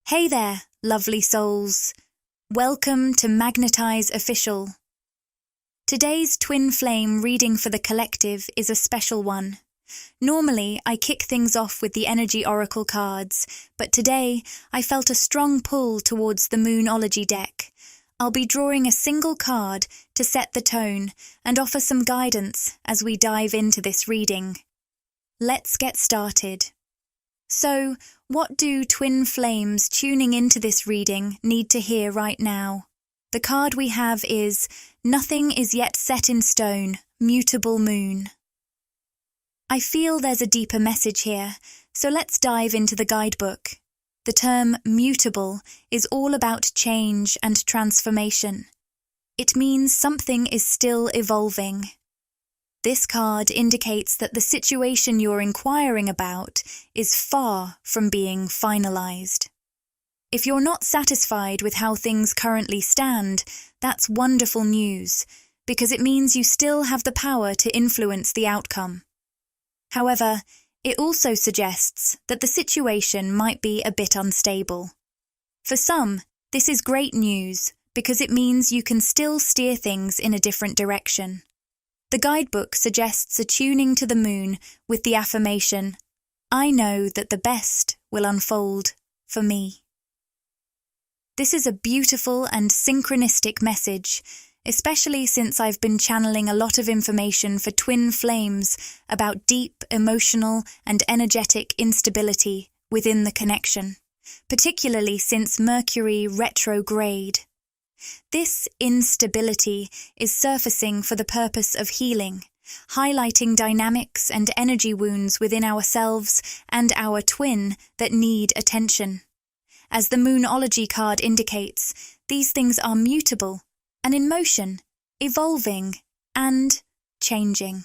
Hey there, lovely souls. Welcome to Magnetize Official. Today's twin flame reading for the collective is a special one. Normally, I kick things off with the energy oracle cards, but today I felt a strong pull towards the Moonology deck. I'll be drawing a single card to set the tone and offer some guidance as we dive into this reading. Let's get started. So, what do twin flames tuning into this reading need to hear right now? The card we have is Nothing is Yet Set in Stone, Mutable Moon. I feel there's a deeper message here, so let's dive into the guidebook. The term mutable is all about change and transformation. It means something is still evolving. This card indicates that the situation you're inquiring about is far from being finalized. If you're not satisfied with how things currently stand, that's wonderful news, because it means you still have the power to influence the outcome. However, it also suggests that the situation might be a bit unstable. For some, this is great news, because it means you can still steer things in a different direction. The guidebook suggests attuning to the moon with the affirmation, I know that the best will unfold for me. This is a beautiful and synchronistic message, especially since I've been channeling a lot of information for twin flames about deep emotional and energetic instability within the connection, particularly since Mercury retrograde. This instability is surfacing for the purpose of healing, highlighting dynamics and energy wounds within ourselves and our twin that need attention. As the Moonology card indicates, these things are mutable and in motion, evolving and changing.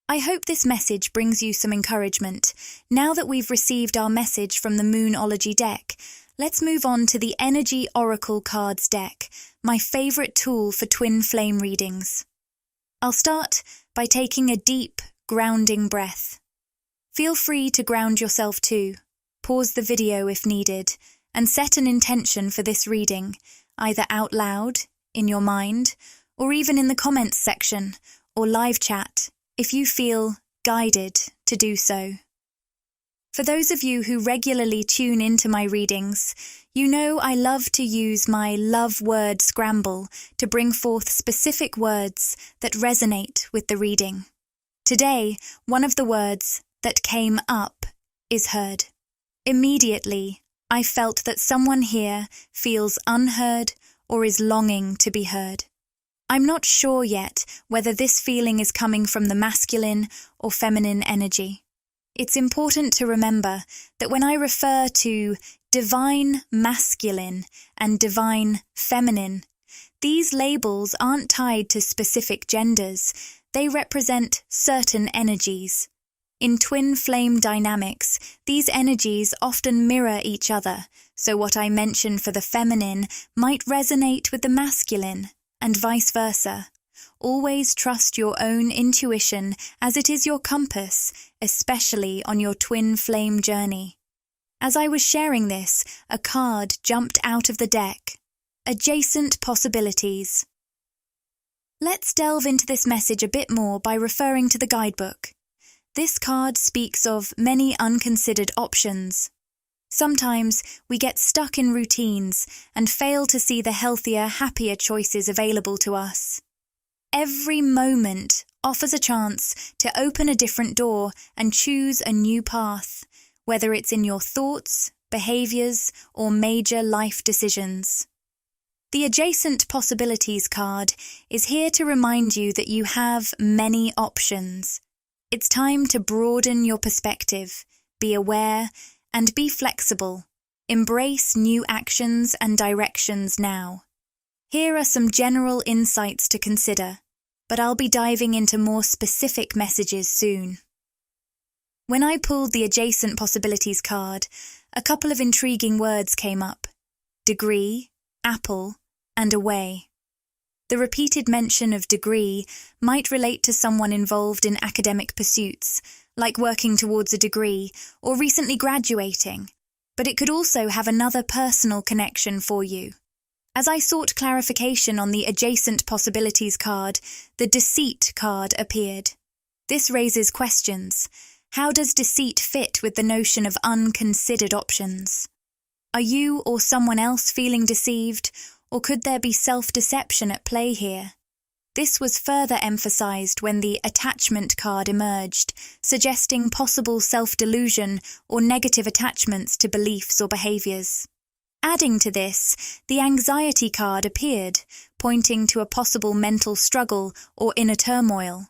I hope this message brings you some encouragement. Now that we've received our message from the Moonology deck, let's move on to the Energy Oracle Cards deck, my favorite tool for twin flame readings. I'll start by taking a deep, grounding breath. Feel free to ground yourself too. Pause the video if needed, and set an intention for this reading, either out loud, in your mind, or even in the comments section or live chat if you feel guided to do so. For those of you who regularly tune into my readings, you know I love to use my love word scramble to bring forth specific words that resonate with the reading. Today, one of the words that came up is heard. Immediately, I felt that someone here feels unheard or is longing to be heard. I'm not sure yet whether this feeling is coming from the masculine or feminine energy. It's important to remember that when I refer to divine masculine and divine feminine, these labels aren't tied to specific genders, they represent certain energies. In twin flame dynamics, these energies often mirror each other, so what I mention for the feminine might resonate with the masculine, and vice versa. Always trust your own intuition as it is your compass, especially on your twin flame journey. As I was sharing this, a card jumped out of the deck. Adjacent possibilities. Let's delve into this message a bit more by referring to the guidebook. This card speaks of many unconsidered options. Sometimes we get stuck in routines and fail to see the healthier, happier choices available to us. Every moment offers a chance to open a different door and choose a new path, whether it's in your thoughts, behaviors, or major life decisions. The Adjacent Possibilities card is here to remind you that you have many options. It's time to broaden your perspective, be aware, and be flexible. Embrace new actions and directions now. Here are some general insights to consider, but I'll be diving into more specific messages soon. When I pulled the Adjacent Possibilities card, a couple of intriguing words came up: degree, apple, and away. The repeated mention of degree might relate to someone involved in academic pursuits, like working towards a degree or recently graduating. but it could also have another personal connection for you. As I sought clarification on the adjacent possibilities card, the deceit card appeared. This raises questions. How does deceit fit with the notion of unconsidered options? Are you or someone else feeling deceived, or could there be self-deception at play here? This was further emphasized when the attachment card emerged, suggesting possible self-delusion or negative attachments to beliefs or behaviors. Adding to this, the anxiety card appeared, pointing to a possible mental struggle or inner turmoil.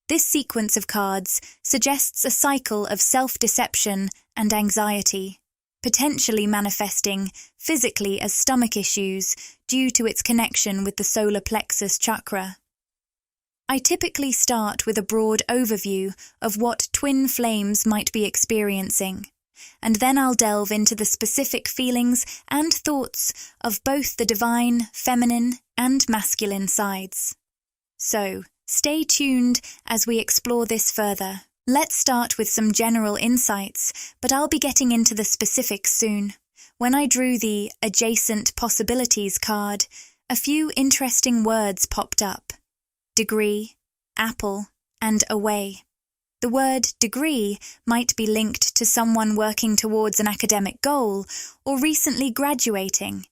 This sequence of cards suggests a cycle of self-deception and anxiety, potentially manifesting physically as stomach issues due to its connection with the solar plexus chakra. I typically start with a broad overview of what twin flames might be experiencing, and then I'll delve into the specific feelings and thoughts of both the divine, feminine, and masculine sides. So, stay tuned as we explore this further. Let's start with some general insights, but I'll be getting into the specifics soon. When I drew the Adjacent Possibilities card, a few interesting words popped up. Degree, apple, and away. The word degree might be linked to someone working towards an academic goal or recently graduating,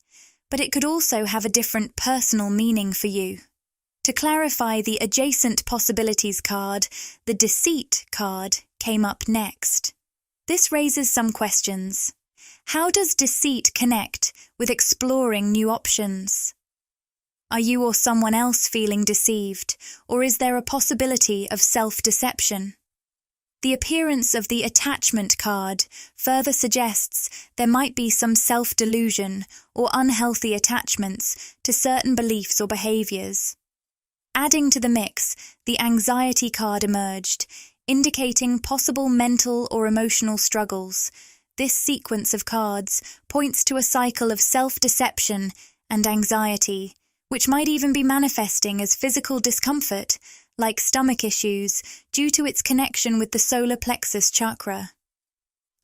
but it could also have a different personal meaning for you. To clarify the Adjacent Possibilities card, the Deceit card came up next. This raises some questions. How does deceit connect with exploring new options? Are you or someone else feeling deceived, or is there a possibility of self-deception? The appearance of the attachment card further suggests there might be some self-delusion or unhealthy attachments to certain beliefs or behaviors. Adding to the mix, the anxiety card emerged, indicating possible mental or emotional struggles. This sequence of cards points to a cycle of self-deception and anxiety, which might even be manifesting as physical discomfort, like stomach issues, due to its connection with the solar plexus chakra.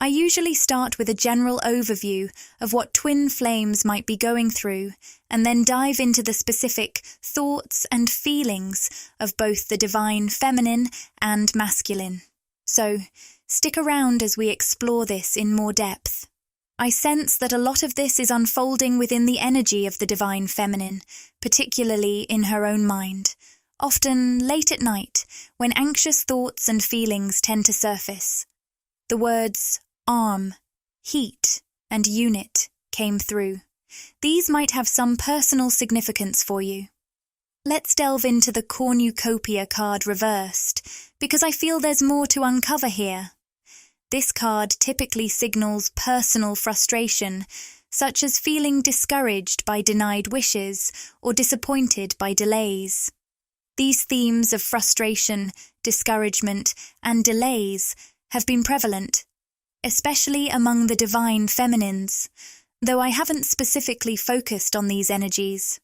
I usually start with a general overview of what twin flames might be going through, and then dive into the specific thoughts and feelings of both the divine feminine and masculine. So, stick around as we explore this in more depth. I sense that a lot of this is unfolding within the energy of the divine feminine, particularly in her own mind, often late at night, when anxious thoughts and feelings tend to surface. The words arm, heat, and unit came through. These might have some personal significance for you. Let's delve into the cornucopia card reversed, because I feel there's more to uncover here. This card typically signals personal frustration, such as feeling discouraged by denied wishes or disappointed by delays. These themes of frustration, discouragement, and delays have been prevalent, especially among the divine feminines, though I haven't specifically focused on these energies.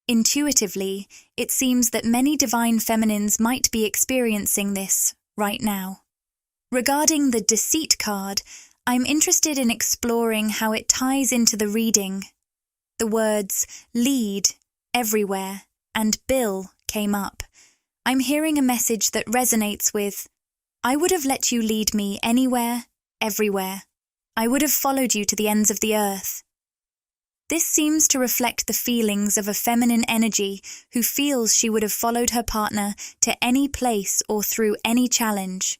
Intuitively, it seems that many divine feminines might be experiencing this right now. Regarding the Deceit card, I'm interested in exploring how it ties into the reading. The words lead, everywhere, and bill came up. I'm hearing a message that resonates with, I would have let you lead me anywhere, everywhere. I would have followed you to the ends of the earth. This seems to reflect the feelings of a feminine energy who feels she would have followed her partner to any place or through any challenge.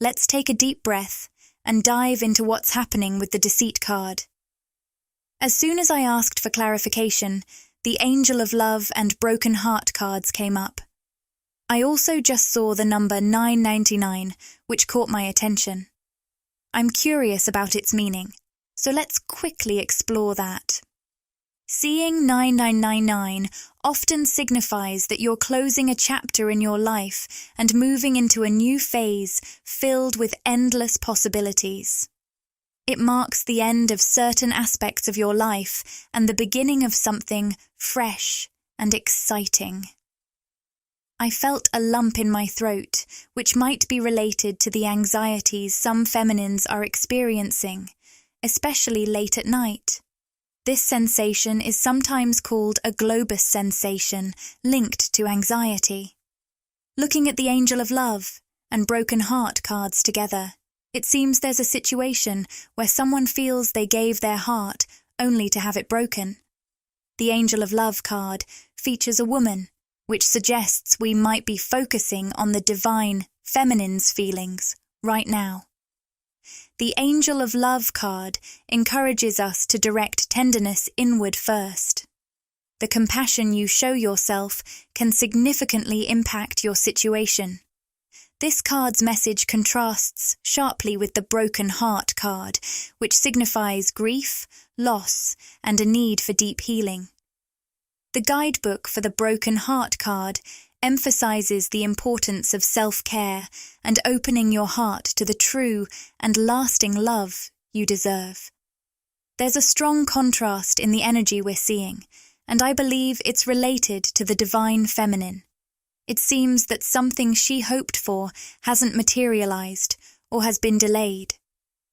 Let's take a deep breath and dive into what's happening with the Deceit card. As soon as I asked for clarification, the Angel of Love and Broken Heart cards came up. I also just saw the number 999, which caught my attention. I'm curious about its meaning, so let's quickly explore that. Seeing 9999 often signifies that you're closing a chapter in your life and moving into a new phase filled with endless possibilities. It marks the end of certain aspects of your life and the beginning of something fresh and exciting. I felt a lump in my throat, which might be related to the anxieties some feminines are experiencing, especially late at night. This sensation is sometimes called a globus sensation, linked to anxiety. Looking at the Angel of Love and Broken Heart cards together, it seems there's a situation where someone feels they gave their heart only to have it broken. The Angel of Love card features a woman, which suggests we might be focusing on the divine feminine's feelings right now. The Angel of Love card encourages us to direct tenderness inward first. The compassion you show yourself can significantly impact your situation. This card's message contrasts sharply with the Broken Heart card, which signifies grief, loss, and a need for deep healing. The guidebook for the Broken Heart card emphasizes the importance of self-care and opening your heart to the true and lasting love you deserve. There's a strong contrast in the energy we're seeing, and I believe it's related to the divine feminine. It seems that something she hoped for hasn't materialized or has been delayed.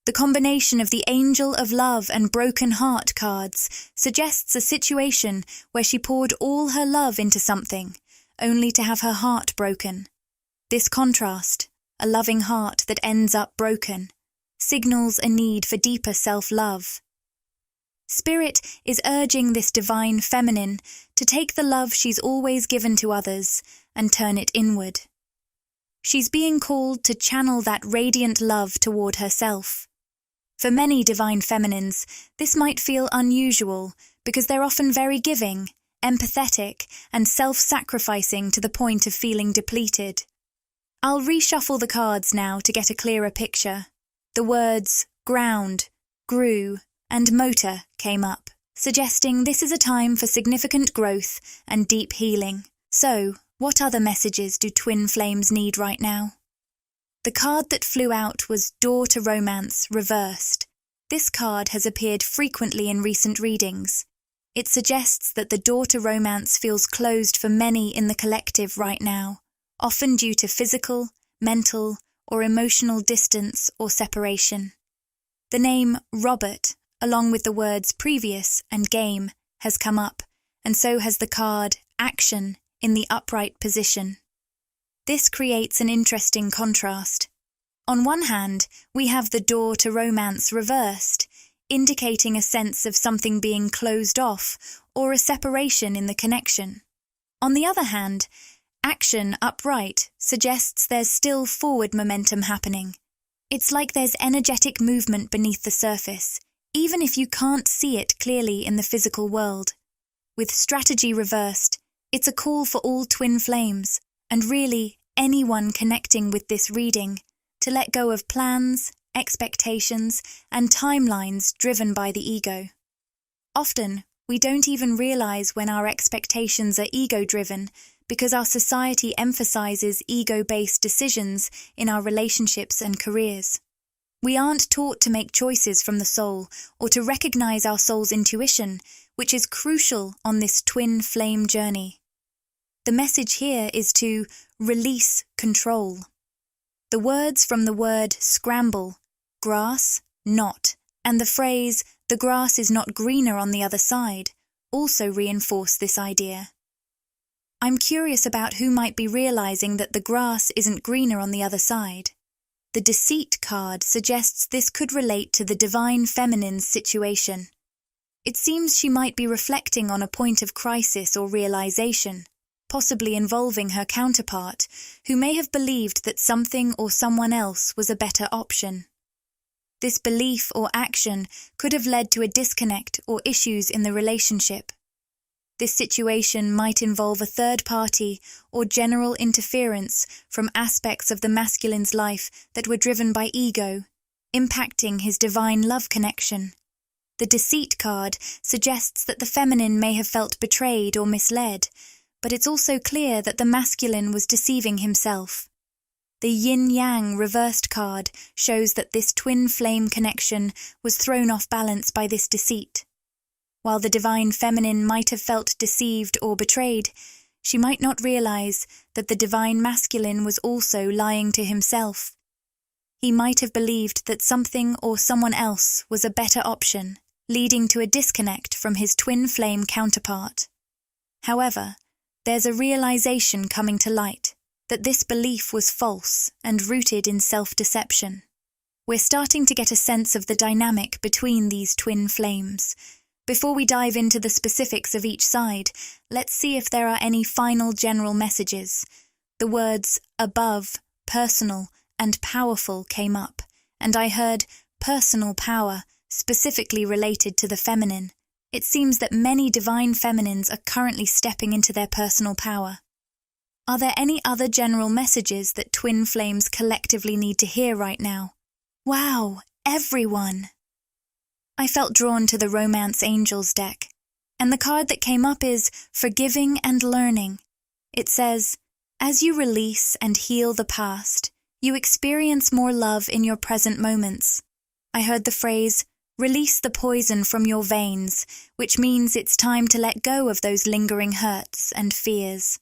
The combination of the Angel of Love and Broken Heart cards suggests a situation where she poured all her love into something, only to have her heart broken. This contrast, a loving heart that ends up broken, signals a need for deeper self-love. Spirit is urging this divine feminine to take the love she's always given to others and turn it inward. She's being called to channel that radiant love toward herself. For many divine feminines, this might feel unusual because they're often very giving, empathetic, and self-sacrificing to the point of feeling depleted. I'll reshuffle the cards now to get a clearer picture. The words ground, grew, and motor came up, suggesting this is a time for significant growth and deep healing. So, what other messages do twin flames need right now? The card that flew out was Door to Romance reversed. This card has appeared frequently in recent readings. It suggests that the door to romance feels closed for many in the collective right now, often due to physical, mental, or emotional distance or separation. The name Robert, along with the words previous and game, has come up, and so has the card Action in the upright position. This creates an interesting contrast. On one hand, we have the door to romance reversed, indicating a sense of something being closed off or a separation in the connection. On the other hand, Action upright suggests there's still forward momentum happening. It's like there's energetic movement beneath the surface, even if you can't see it clearly in the physical world. With strategy reversed, it's a call for all twin flames, and really anyone connecting with this reading, to let go of plans, expectations, and timelines driven by the ego. Often, we don't even realize when our expectations are ego-driven because our society emphasizes ego-based decisions in our relationships and careers. We aren't taught to make choices from the soul or to recognize our soul's intuition, which is crucial on this twin flame journey. The message here is to release control. The words from the word scramble, grass, not, and the phrase, the grass is not greener on the other side, also reinforce this idea. I'm curious about who might be realizing that the grass isn't greener on the other side. The Deceit card suggests this could relate to the divine feminine's situation. It seems she might be reflecting on a point of crisis or realization, possibly involving her counterpart, who may have believed that something or someone else was a better option. This belief or action could have led to a disconnect or issues in the relationship. This situation might involve a third party or general interference from aspects of the masculine's life that were driven by ego, impacting his divine love connection. The Deceit card suggests that the feminine may have felt betrayed or misled, but it's also clear that the masculine was deceiving himself. The yin-yang reversed card shows that this twin flame connection was thrown off balance by this deceit. While the divine feminine might have felt deceived or betrayed, she might not realize that the divine masculine was also lying to himself. He might have believed that something or someone else was a better option, leading to a disconnect from his twin flame counterpart. However, there's a realization coming to light that this belief was false and rooted in self-deception. We're starting to get a sense of the dynamic between these twin flames. Before we dive into the specifics of each side, let's see if there are any final general messages. The words above, personal, and powerful came up, and I heard personal power specifically related to the feminine. It seems that many divine feminines are currently stepping into their personal power. Are there any other general messages that twin flames collectively need to hear right now? Wow, everyone! I felt drawn to the Romance Angels deck, and the card that came up is Forgiving and Learning. It says, as you release and heal the past, you experience more love in your present moments. I heard the phrase, release the poison from your veins, which means it's time to let go of those lingering hurts and fears.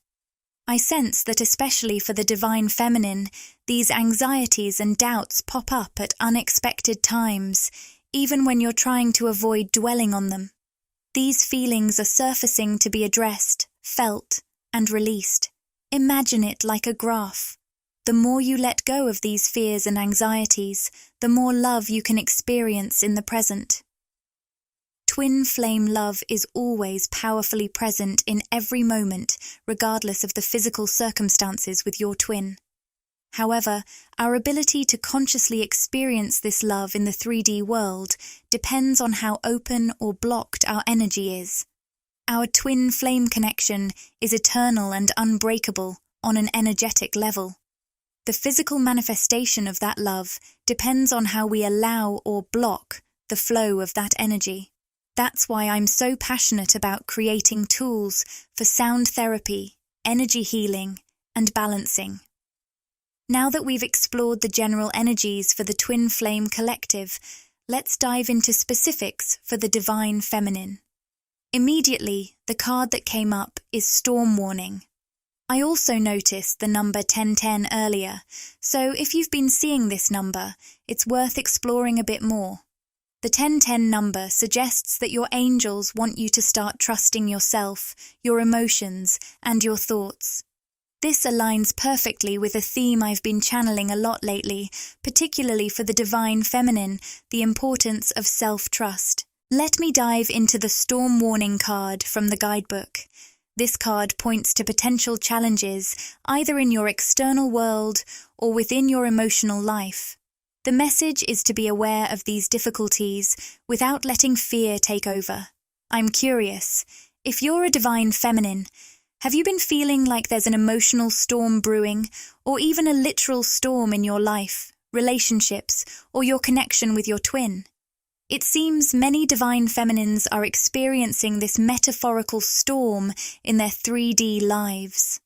I sense that especially for the divine feminine, these anxieties and doubts pop up at unexpected times, even when you're trying to avoid dwelling on them. These feelings are surfacing to be addressed, felt, and released. Imagine it like a graph. The more you let go of these fears and anxieties, the more love you can experience in the present. Twin flame love is always powerfully present in every moment, regardless of the physical circumstances with your twin. However, our ability to consciously experience this love in the 3D world depends on how open or blocked our energy is. Our twin flame connection is eternal and unbreakable on an energetic level. The physical manifestation of that love depends on how we allow or block the flow of that energy. That's why I'm so passionate about creating tools for sound therapy, energy healing, and balancing. Now that we've explored the general energies for the twin flame collective, let's dive into specifics for the divine feminine. Immediately, the card that came up is Storm Warning. I also noticed the number 1010 earlier, so if you've been seeing this number, it's worth exploring a bit more. The 1010 number suggests that your angels want you to start trusting yourself, your emotions, and your thoughts. This aligns perfectly with a theme I've been channeling a lot lately, particularly for the divine feminine, the importance of self-trust. Let me dive into the Storm Warning card from the guidebook. This card points to potential challenges either in your external world or within your emotional life. The message is to be aware of these difficulties without letting fear take over. I'm curious, if you're a divine feminine, have you been feeling like there's an emotional storm brewing, or even a literal storm in your life, relationships, or your connection with your twin? It seems many divine feminines are experiencing this metaphorical storm in their 3D lives.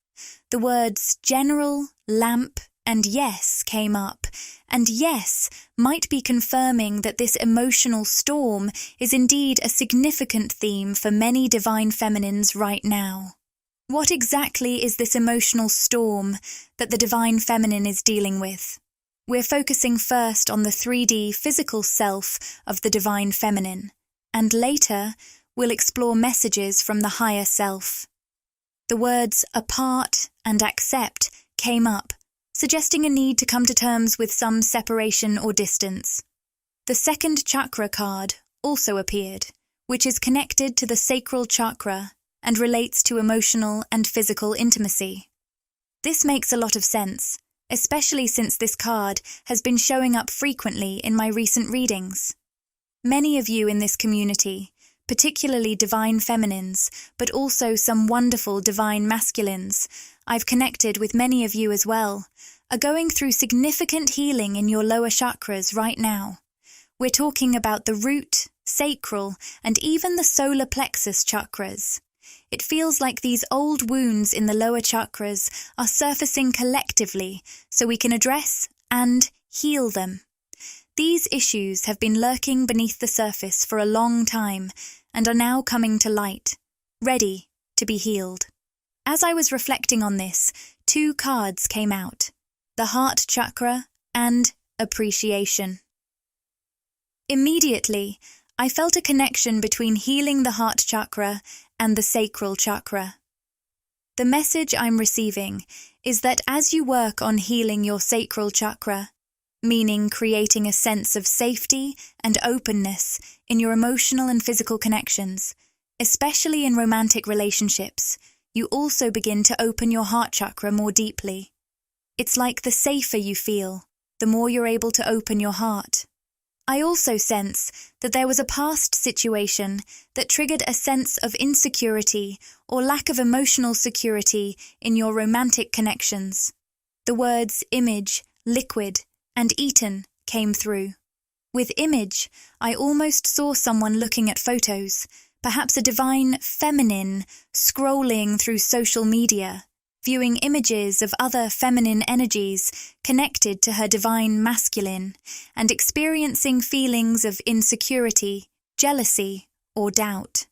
The words general, lamp, and yes came up, and yes might be confirming that this emotional storm is indeed a significant theme for many divine feminines right now. What exactly is this emotional storm that the divine feminine is dealing with? We're focusing first on the 3D physical self of the divine feminine, and later we'll explore messages from the higher self. The words apart and accept came up, suggesting a need to come to terms with some separation or distance. The second chakra card also appeared, which is connected to the sacral chakra and relates to emotional and physical intimacy. This makes a lot of sense, especially since this card has been showing up frequently in my recent readings. Many of you in this community, particularly divine feminines, but also some wonderful divine masculines, I've connected with many of you as well, are going through significant healing in your lower chakras right now. We're talking about the root, sacral, and even the solar plexus chakras. It feels like these old wounds in the lower chakras are surfacing collectively so we can address and heal them. These issues have been lurking beneath the surface for a long time and are now coming to light, ready to be healed. As I was reflecting on this, two cards came out, the heart chakra and appreciation. Immediately, I felt a connection between healing the heart chakra and the sacral chakra. The message I'm receiving is that as you work on healing your sacral chakra, meaning creating a sense of safety and openness in your emotional and physical connections, especially in romantic relationships, you also begin to open your heart chakra more deeply. It's like the safer you feel, the more you're able to open your heart. I also sense that there was a past situation that triggered a sense of insecurity or lack of emotional security in your romantic connections. The words image, liquid, and eaten came through. With image, I almost saw someone looking at photos, perhaps a divine feminine scrolling through social media, viewing images of other feminine energies connected to her divine masculine, and experiencing feelings of insecurity, jealousy, or doubt.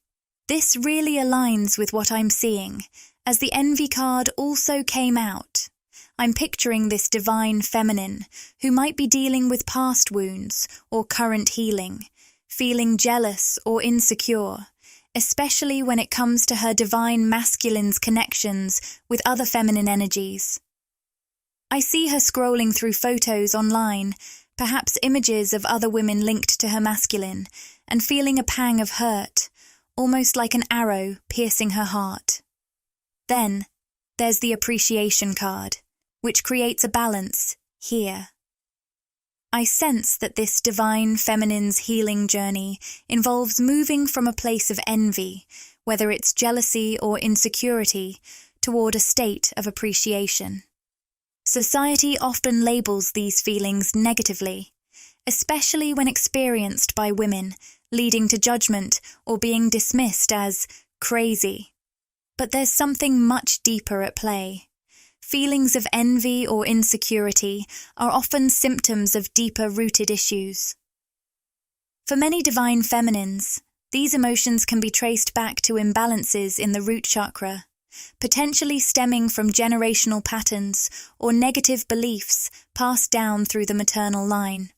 This really aligns with what I'm seeing, as the envy card also came out. I'm picturing this divine feminine who might be dealing with past wounds or current healing, feeling jealous or insecure, especially when it comes to her divine masculine's connections with other feminine energies. I see her scrolling through photos online, perhaps images of other women linked to her masculine, and feeling a pang of hurt, almost like an arrow piercing her heart. Then, there's the appreciation card, which creates a balance here. I sense that this divine feminine's healing journey involves moving from a place of envy, whether it's jealousy or insecurity, toward a state of appreciation. Society often labels these feelings negatively, especially when experienced by women, leading to judgment or being dismissed as crazy. But there's something much deeper at play. Feelings of envy or insecurity are often symptoms of deeper-rooted issues. For many divine feminines, these emotions can be traced back to imbalances in the root chakra, potentially stemming from generational patterns or negative beliefs passed down through the maternal line.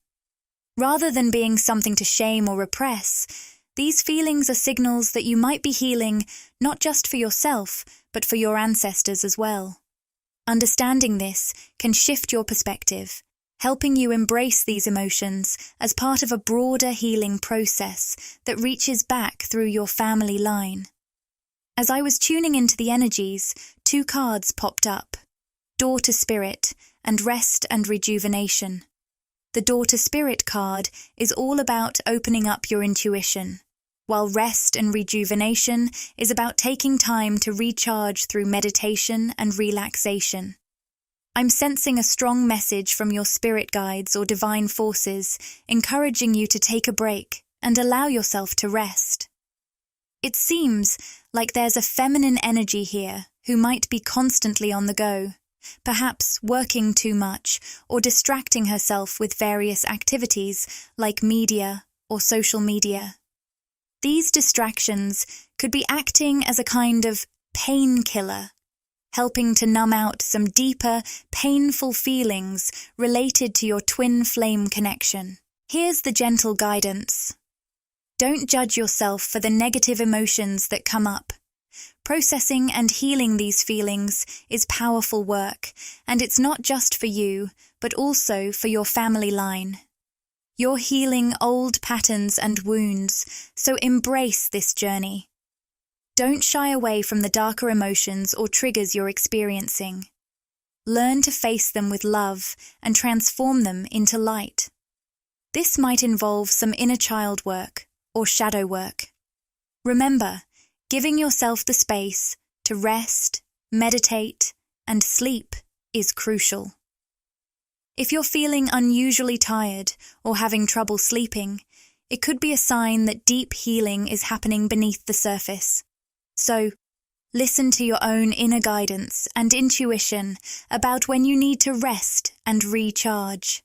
Rather than being something to shame or repress, these feelings are signals that you might be healing not just for yourself, but for your ancestors as well. Understanding this can shift your perspective, helping you embrace these emotions as part of a broader healing process that reaches back through your family line. As I was tuning into the energies, 2 cards popped up: Daughter Spirit and Rest and Rejuvenation. The Daughter Spirit card is all about opening up your intuition, while Rest and Rejuvenation is about taking time to recharge through meditation and relaxation. I'm sensing a strong message from your spirit guides or divine forces, encouraging you to take a break and allow yourself to rest. It seems like there's a feminine energy here who might be constantly on the go, perhaps working too much or distracting herself with various activities like media or social media. These distractions could be acting as a kind of painkiller, helping to numb out some deeper, painful feelings related to your twin flame connection. Here's the gentle guidance. Don't judge yourself for the negative emotions that come up. Processing and healing these feelings is powerful work, and it's not just for you, but also for your family line. You're healing old patterns and wounds, so embrace this journey. Don't shy away from the darker emotions or triggers you're experiencing. Learn to face them with love and transform them into light. This might involve some inner child work or shadow work. Remember, giving yourself the space to rest, meditate, and sleep is crucial. If you're feeling unusually tired or having trouble sleeping, it could be a sign that deep healing is happening beneath the surface. So, listen to your own inner guidance and intuition about when you need to rest and recharge.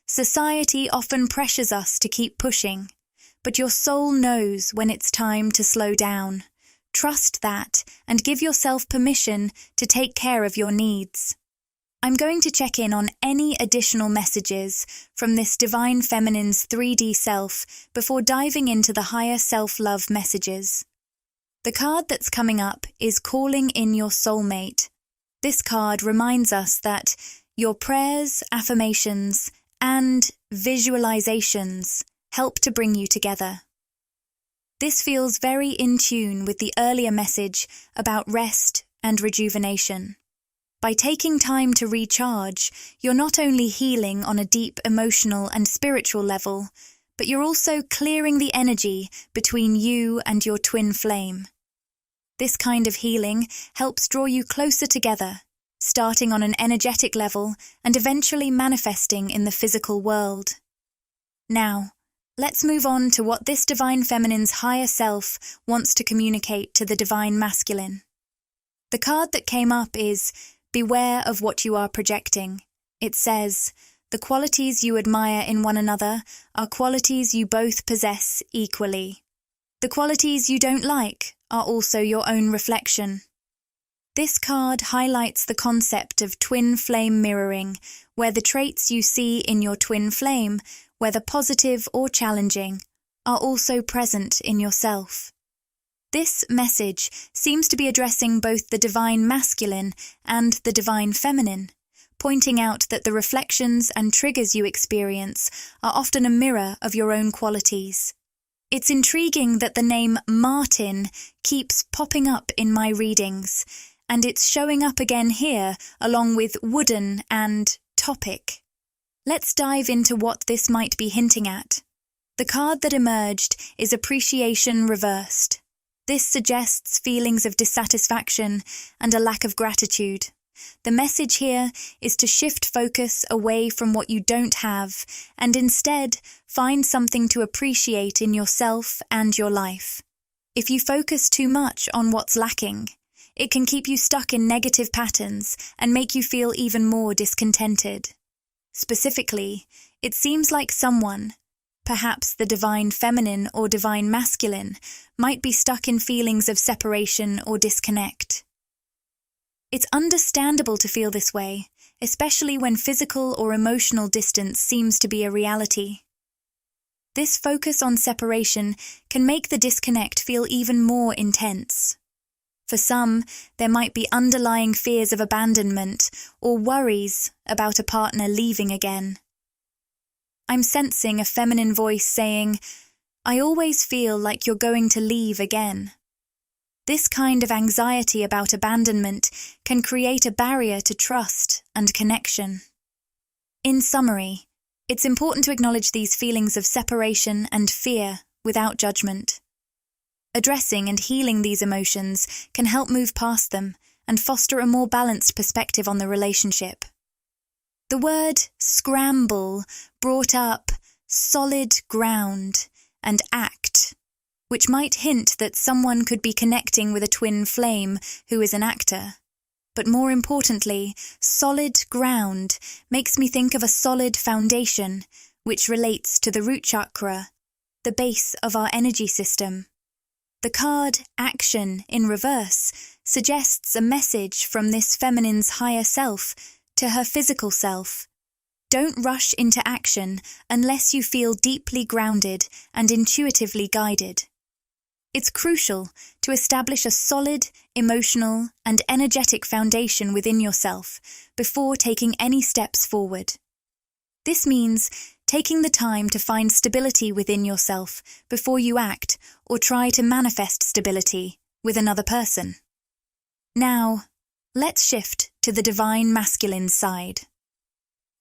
Society often pressures us to keep pushing, but your soul knows when it's time to slow down. Trust that and give yourself permission to take care of your needs. I'm going to check in on any additional messages from this Divine Feminine's 3D self before diving into the higher self-love messages. The card that's coming up is Calling in Your Soulmate. This card reminds us that your prayers, affirmations, and visualizations help to bring you together. This feels very in tune with the earlier message about rest and rejuvenation. By taking time to recharge, you're not only healing on a deep emotional and spiritual level, but you're also clearing the energy between you and your twin flame. This kind of healing helps draw you closer together, starting on an energetic level and eventually manifesting in the physical world. Now, let's move on to what this Divine Feminine's higher self wants to communicate to the Divine Masculine. The card that came up is Beware of what you are projecting. It says, the qualities you admire in one another are qualities you both possess equally. The qualities you don't like are also your own reflection. This card highlights the concept of twin flame mirroring, where the traits you see in your twin flame, whether positive or challenging, are also present in yourself. This message seems to be addressing both the Divine Masculine and the Divine Feminine, pointing out that the reflections and triggers you experience are often a mirror of your own qualities. It's intriguing that the name Martin keeps popping up in my readings, and it's showing up again here along with wooden and topic. Let's dive into what this might be hinting at. The card that emerged is Appreciation Reversed. This suggests feelings of dissatisfaction and a lack of gratitude. The message here is to shift focus away from what you don't have and instead find something to appreciate in yourself and your life. If you focus too much on what's lacking, it can keep you stuck in negative patterns and make you feel even more discontented. Specifically, it seems like someone, perhaps the Divine Feminine or Divine Masculine, might be stuck in feelings of separation or disconnect. It's understandable to feel this way, especially when physical or emotional distance seems to be a reality. This focus on separation can make the disconnect feel even more intense. For some, there might be underlying fears of abandonment or worries about a partner leaving again. I'm sensing a feminine voice saying, I always feel like you're going to leave again. This kind of anxiety about abandonment can create a barrier to trust and connection. In summary, it's important to acknowledge these feelings of separation and fear without judgment. Addressing and healing these emotions can help move past them and foster a more balanced perspective on the relationship. The word scramble brought up solid ground and act, which might hint that someone could be connecting with a twin flame who is an actor. But more importantly, solid ground makes me think of a solid foundation, which relates to the root chakra, the base of our energy system. The card Action in reverse suggests a message from this feminine's higher self to her physical self. Don't rush into action unless you feel deeply grounded and intuitively guided. It's crucial to establish a solid, emotional, and energetic foundation within yourself before taking any steps forward. This means taking the time to find stability within yourself before you act or try to manifest stability with another person. Now, let's shift to the Divine Masculine side.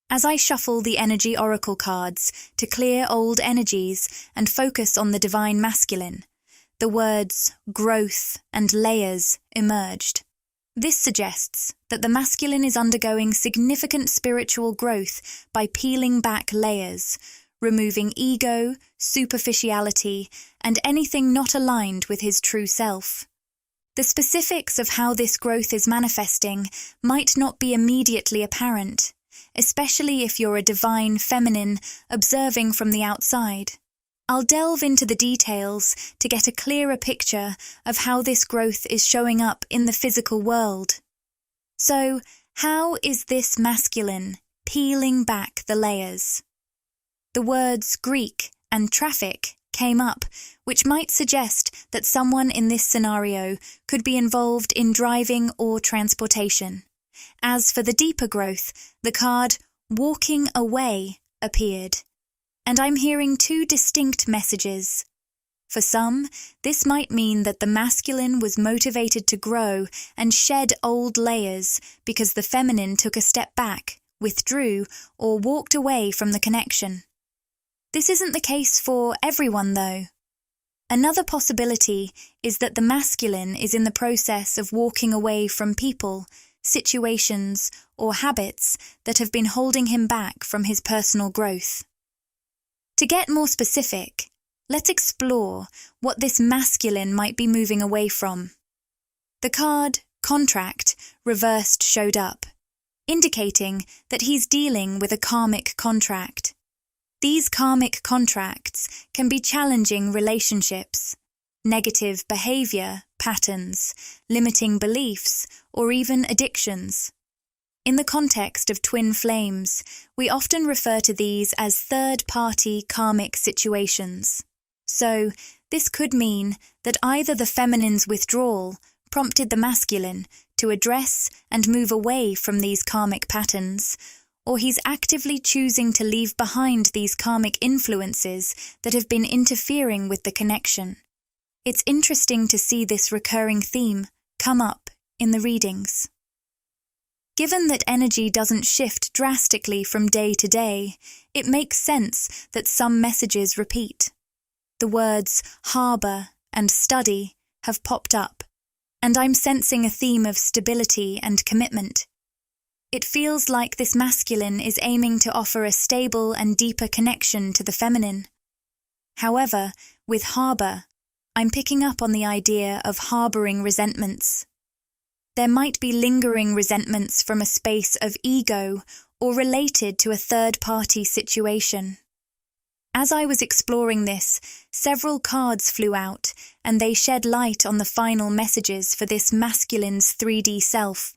As I shuffle the energy oracle cards to clear old energies and focus on the Divine Masculine, the words growth and layers emerged. This suggests that the masculine is undergoing significant spiritual growth by peeling back layers, removing ego, superficiality, and anything not aligned with his true self. The specifics of how this growth is manifesting might not be immediately apparent, especially if you're a divine feminine observing from the outside. I'll delve into the details to get a clearer picture of how this growth is showing up in the physical world. So, How is this masculine peeling back the layers? The words Greek and traffic came up, which might suggest that someone in this scenario could be involved in driving or transportation. As for the deeper growth, the card walking away appeared, and I'm hearing two distinct messages. For some, this might mean that the masculine was motivated to grow and shed old layers because the feminine took a step back, withdrew, or walked away from the connection. This isn't the case for everyone, though. Another possibility is that the masculine is in the process of walking away from people, situations, or habits that have been holding him back from his personal growth. To get more specific, let's explore what this masculine might be moving away from. The card contract reversed showed up, indicating that he's dealing with a karmic contract. These karmic contracts can be challenging relationships, negative behavior patterns, limiting beliefs, or even addictions. In the context of twin flames, we often refer to these as third-party karmic situations. So, this could mean that either the feminine's withdrawal prompted the masculine to address and move away from these karmic patterns, or he's actively choosing to leave behind these karmic influences that have been interfering with the connection. It's interesting to see this recurring theme come up in the readings. Given that energy doesn't shift drastically from day to day, it makes sense that some messages repeat. The words harbour and study have popped up, and I'm sensing a theme of stability and commitment. It feels like this masculine is aiming to offer a stable and deeper connection to the feminine. However, with harbour, I'm picking up on the idea of harbouring resentments. There might be lingering resentments from a space of ego or related to a third-party situation. As I was exploring this, several cards flew out, and they shed light on the final messages for this masculine's 3D self.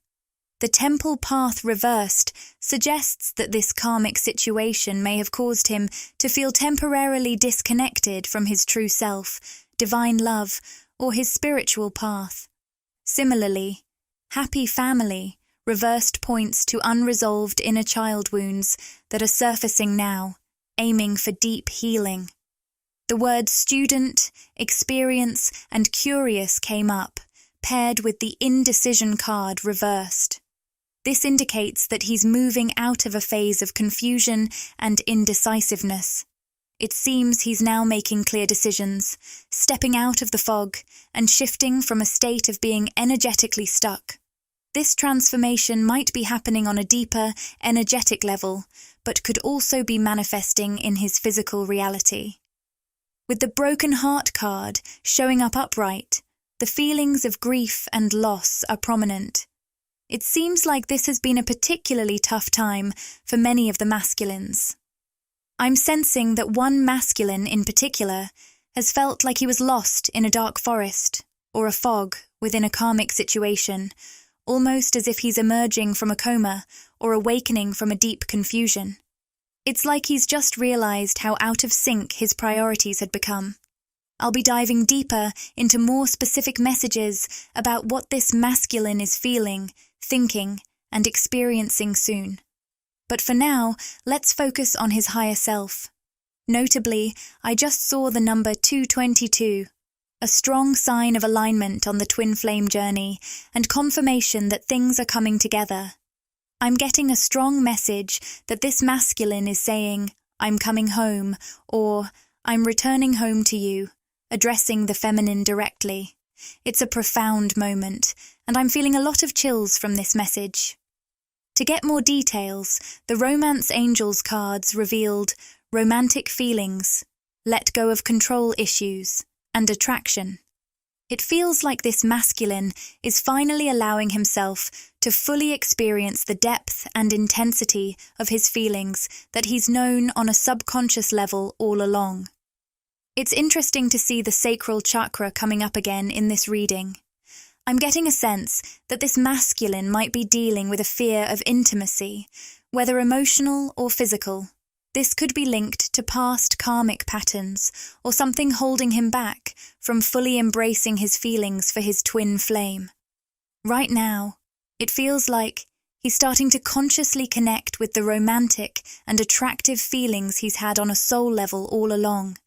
The temple path reversed suggests that this karmic situation may have caused him to feel temporarily disconnected from his true self, divine love, or his spiritual path. Similarly, happy family reversed points to unresolved inner child wounds that are surfacing now, aiming for deep healing. The words student, experience, and curious came up, paired with the indecision card reversed. This indicates that he's moving out of a phase of confusion and indecisiveness. It seems he's now making clear decisions, stepping out of the fog and shifting from a state of being energetically stuck. This transformation might be happening on a deeper, energetic level, but could also be manifesting in his physical reality. With the broken heart card showing up upright, the feelings of grief and loss are prominent. It seems like this has been a particularly tough time for many of the masculines. I'm sensing that one masculine in particular has felt like he was lost in a dark forest or a fog within a karmic situation, almost as if he's emerging from a coma or awakening from a deep confusion. It's like he's just realized how out of sync his priorities had become. I'll be diving deeper into more specific messages about what this masculine is feeling, thinking, and experiencing soon. But for now, let's focus on his higher self. Notably, I just saw the number 222, a strong sign of alignment on the twin flame journey and confirmation that things are coming together. I'm getting a strong message that this masculine is saying, "I'm coming home," or "I'm returning home to you," addressing the feminine directly. It's a profound moment, and I'm feeling a lot of chills from this message. To get more details, the Romance Angels cards revealed romantic feelings, let go of control issues, and attraction. It feels like this masculine is finally allowing himself to fully experience the depth and intensity of his feelings that he's known on a subconscious level all along. It's interesting to see the sacral chakra coming up again in this reading. I'm getting a sense that this masculine might be dealing with a fear of intimacy, whether emotional or physical. This could be linked to past karmic patterns or something holding him back from fully embracing his feelings for his twin flame. Right now, it feels like he's starting to consciously connect with the romantic and attractive feelings he's had on a soul level all along.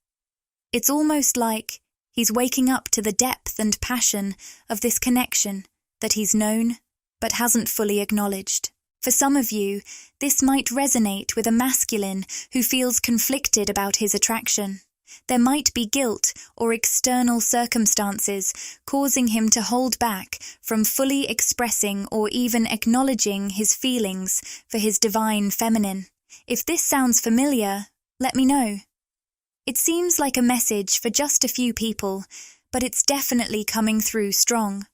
It's almost like he's waking up to the depth and passion of this connection that he's known but hasn't fully acknowledged. For some of you, this might resonate with a masculine who feels conflicted about his attraction. There might be guilt or external circumstances causing him to hold back from fully expressing or even acknowledging his feelings for his divine feminine. If this sounds familiar, let me know. It seems like a message for just a few people, but it's definitely coming through strong.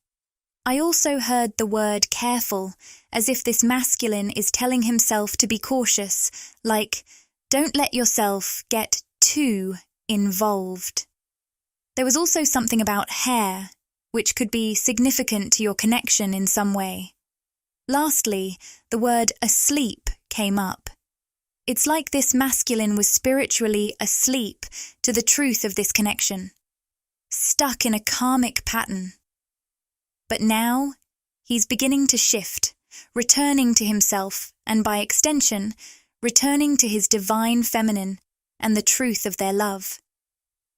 I also heard the word careful, as if this masculine is telling himself to be cautious, like, don't let yourself get too involved. There was also something about hair, which could be significant to your connection in some way. Lastly, the word asleep came up. It's like this masculine was spiritually asleep to the truth of this connection, stuck in a karmic pattern. But now, he's beginning to shift, returning to himself, and by extension, returning to his divine feminine and the truth of their love.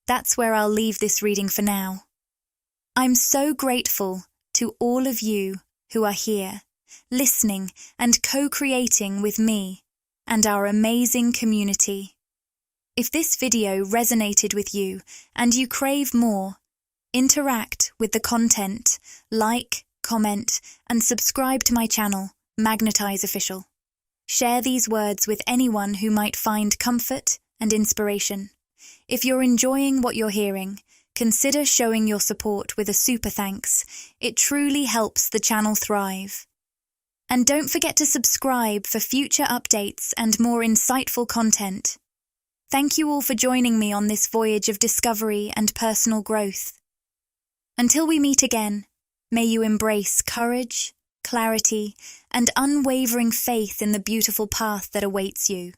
That's where I'll leave this reading for now. I'm so grateful to all of you who are here, listening and co-creating with me and our amazing community. If this video resonated with you and you crave more, interact with the content, like, comment, and subscribe to my channel, Magnetize Official. Share these words with anyone who might find comfort and inspiration. If you're enjoying what you're hearing, consider showing your support with a super thanks. It truly helps the channel thrive. And don't forget to subscribe for future updates and more insightful content. Thank you all for joining me on this voyage of discovery and personal growth. Until we meet again, may you embrace courage, clarity, and unwavering faith in the beautiful path that awaits you.